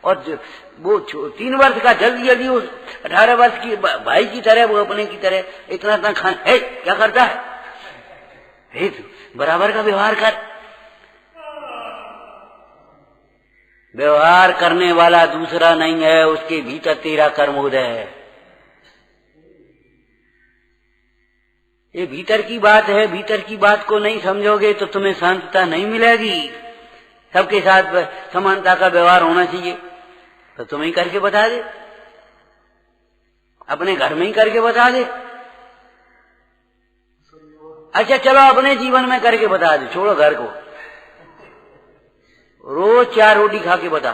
और वो 3 वर्ष का जल्दी जल्दी उस 18 वर्ष की भाई की तरह, वो अपने की तरह इतना इतना खाने, क्या करता है? बराबर का व्यवहार कर। व्यवहार करने वाला दूसरा नहीं है, उसके भीतर तेरा कर्मोदय है। ये भीतर की बात है, भीतर की बात को नहीं समझोगे तो तुम्हें शांतता नहीं मिलेगी। सबके साथ समानता का व्यवहार होना चाहिए, तो तुम ही करके बता दे, अपने घर में ही करके बता दे। अच्छा चलो अपने जीवन में करके बता दे, छोड़ो घर को। रोज 4 रोटी खा के बता।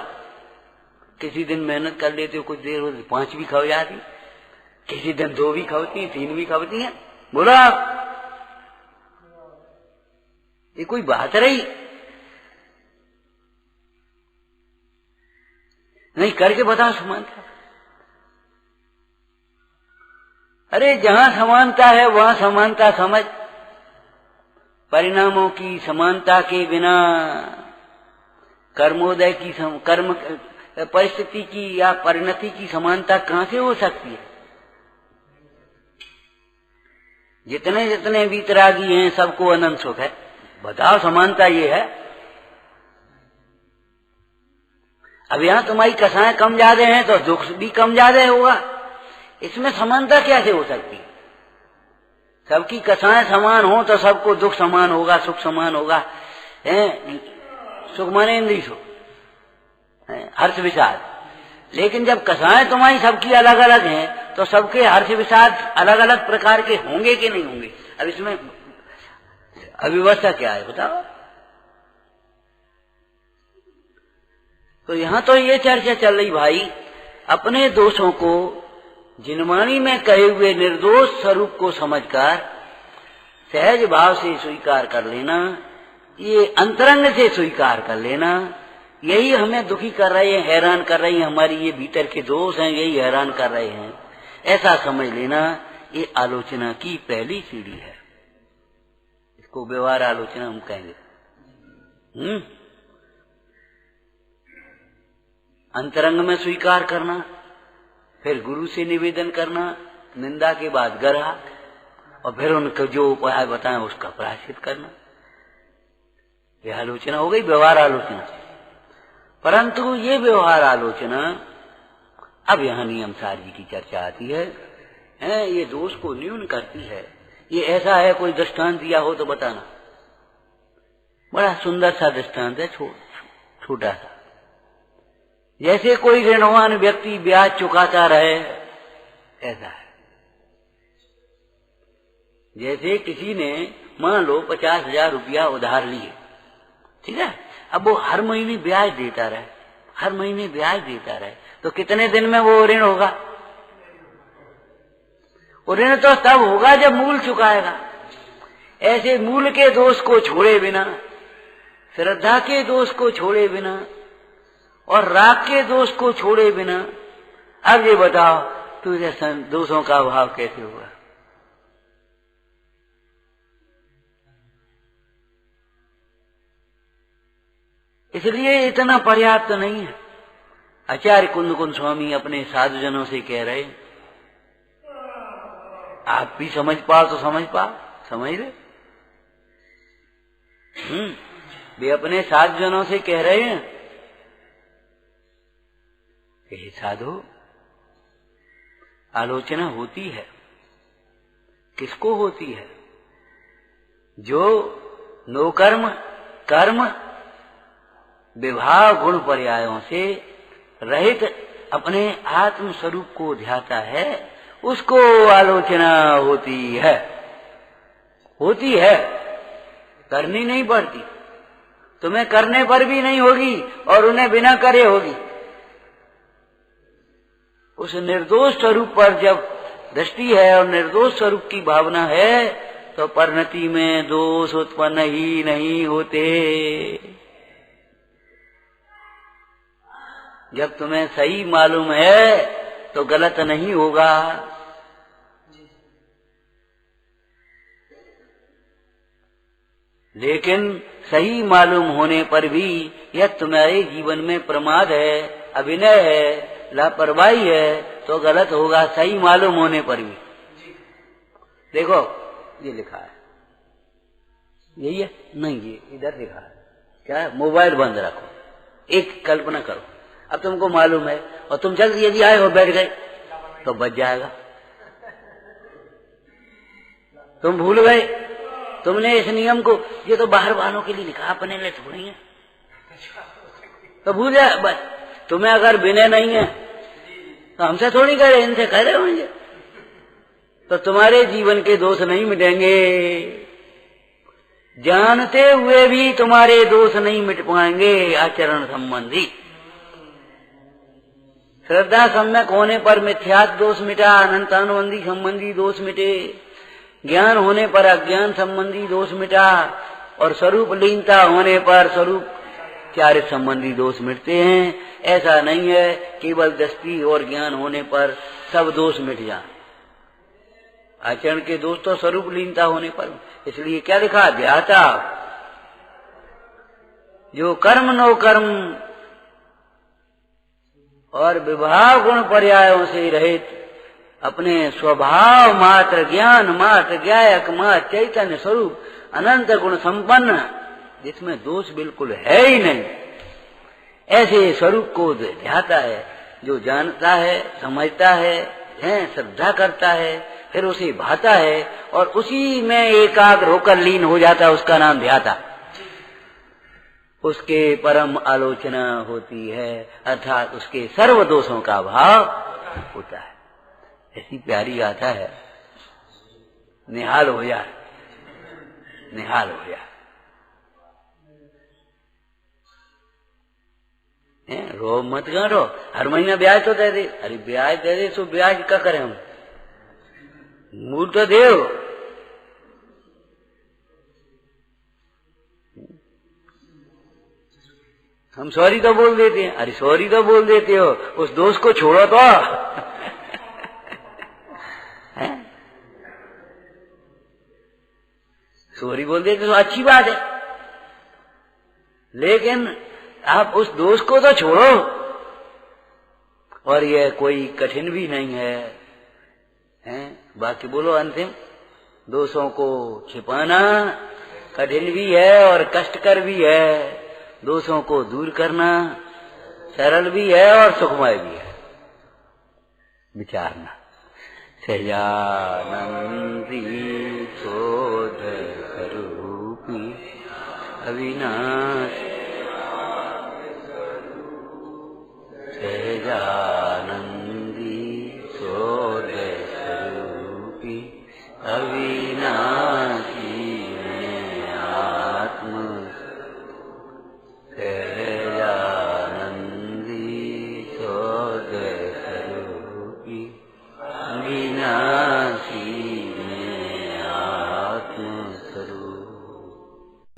किसी दिन मेहनत कर लेते हो, कुछ देर हो 5 भी खाओ जाती, किसी दिन 2 भी खाती, 3 भी खाती है। बोलो आप, ये कोई बात रही? नहीं करके बताओ समानता। अरे जहां समानता है वहां समानता समझ। परिणामों की समानता के बिना कर्मोदय की कर्म परिस्थिति की या परिणति की समानता कहां से हो सकती है? जितने जितने वीतरागी हैं सबको अनंत सुख है, बताओ समानता ये है? अब यहां तुम्हारी कसाएं कम ज्यादा हैं तो दुख भी कम ज्यादा होगा, इसमें समानता कैसे हो सकती? सबकी कसाएं समान हो तो सबको दुख समान होगा, सुख समान होगा। सुख माने इंद्रिय सुख, हर्ष विषाद। लेकिन जब कसाएं तुम्हारी सबकी अलग अलग हैं तो सबके हर्ष विषाद अलग अलग प्रकार के होंगे कि नहीं होंगे? अब इसमें अव्यवस्था क्या है बताओ? तो यहां तो ये चर्चा चल रही भाई, अपने दोषों को जिनवाणी में कहे हुए निर्दोष स्वरूप को समझकर सहज भाव से स्वीकार कर लेना, ये अंतरंग से स्वीकार कर लेना, यही हमें दुखी कर रहे हैं, हैरान कर रहे हैं। हमारी ये भीतर के दोष हैं, यही हैरान कर रहे हैं, ऐसा समझ लेना। ये आलोचना की पहली सीढ़ी है, इसको व्यवहार आलोचना हम कहेंगे। अंतरंग में स्वीकार करना, फिर गुरु से निवेदन करना, निंदा के बाद ग्रह, और फिर उनको जो उपाय बताएं उसका प्रायश्चित करना। यह आलोचना हो गई, व्यवहार आलोचना। परंतु ये व्यवहार आलोचना, अब यहाँ नियमसार जी की चर्चा आती है, ये दोष को न्यून करती है। ये ऐसा है, कोई दृष्टांत दिया हो तो बताना। बड़ा सुंदर सा दृष्टांत है, छोटा सा। जैसे कोई ऋणवान व्यक्ति ब्याज चुकाता रहे, ऐसा है। जैसे किसी ने मान लो 50,000 रुपया उधार लिए, ठीक है, अब वो हर महीने ब्याज देता रहे, हर महीने ब्याज देता रहे, तो कितने दिन में वो ऋण होगा? वो ऋण तो तब होगा जब मूल चुकाएगा। ऐसे मूल के दोष को छोड़े बिना, श्रद्धा के दोष को छोड़े बिना और राग के दोष को छोड़े बिना, अब ये बताओ तुझे दोषों का अभाव कैसे होगा? इसलिए इतना पर्याप्त नहीं है। आचार्य कुंद स्वामी अपने साधुजनों से कह रहे, आप भी समझ पाओ तो समझ ले। वे अपने साधुजनों से कह रहे हैं कि साधु, आलोचना होती है, किसको होती है? जो नोकर्म कर्म विभाव गुण पर्यायों से रहित अपने आत्म स्वरूप को ध्याता है, उसको आलोचना होती है। करनी नहीं पड़ती, तुम्हें करने पर भी नहीं होगी और उन्हें बिना करे होगी। उस निर्दोष स्वरूप पर जब दृष्टि है और निर्दोष स्वरूप की भावना है, तो परिणति में दोष उत्पन्न ही नहीं होते। जब तुम्हें सही मालूम है तो गलत नहीं होगा। लेकिन सही मालूम होने पर भी यह तुम्हारे जीवन में प्रमाद है, अभिनय है, लापरवाही है, तो गलत होगा सही मालूम होने पर भी। देखो ये लिखा है, यही है नहीं, ये इधर लिखा है क्या है? मोबाइल बंद रखो। एक कल्पना करो, अब तुमको मालूम है और तुम चल यदि आए हो बैठ गए तो बच जाएगा। तुम भूल गए, तुमने इस नियम को, ये तो बाहर वालों के लिए लिखा, अपने लिए थोड़ी है, तो भूल जाए बस। तुम्हें अगर विनय नहीं है तो हमसे थोड़ी कह रहे, इनसे कह रहे होंगे, तो तुम्हारे जीवन के दोष नहीं मिटेंगे। जानते हुए भी तुम्हारे दोष नहीं मिट पाएंगे आचरण संबंधी। श्रद्धा सम्यक होने पर मिथ्यात्व दोष मिटा, अनंतानुबंधी संबंधी दोष मिटे, ज्ञान होने पर अज्ञान संबंधी दोष मिटा, और स्वरूप लीनता होने पर स्वरूप चारित्र संबंधी दोष मिटते हैं। ऐसा नहीं है केवल दृष्टि और ज्ञान होने पर सब दोष मिट जाए। आचरण के दोष तो स्वरूप लीनता होने पर, इसलिए क्या लिखा? ध्याता जो कर्म नो कर्म और विभाव गुण पर्यायों से रहित अपने स्वभाव मात्र ज्ञान मात्र ज्ञायक मात्र चैतन्य स्वरूप अनंत गुण संपन्न, जिसमें दोष बिल्कुल है ही नहीं, ऐसे स्वरूप को ध्याता है। जो जानता है, समझता है, श्रद्धा करता है, फिर उसे भाता है और उसी में एकाग्र होकर लीन हो जाता है, उसका नाम ध्याता। उसके परम आलोचना होती है, अर्थात उसके सर्व दोषों का भाव होता है। ऐसी प्यारी गाथा है, निहाल हो जाए, निहाल हो जाए। रो मत करो, हर महीना ब्याज तो दे दे। अरे ब्याज दे दे तो ब्याज क्या करें हम, मूल तो दे। हम सॉरी तो बोल देते हैं, अरे सॉरी तो बोल देते हो, उस दोस्त को छोड़ो तो। सॉरी बोल देते तो अच्छी बात है, लेकिन आप उस दोस्त को तो छोड़ो। और यह कोई कठिन भी नहीं है, हैं? बाकी बोलो अंतिम, दोषों को छिपाना कठिन भी है और कष्टकर भी है, दोषों को दूर करना सरल भी है और सुखमय भी है। विचारना। सहजानंदी शोध रूपी अविनाश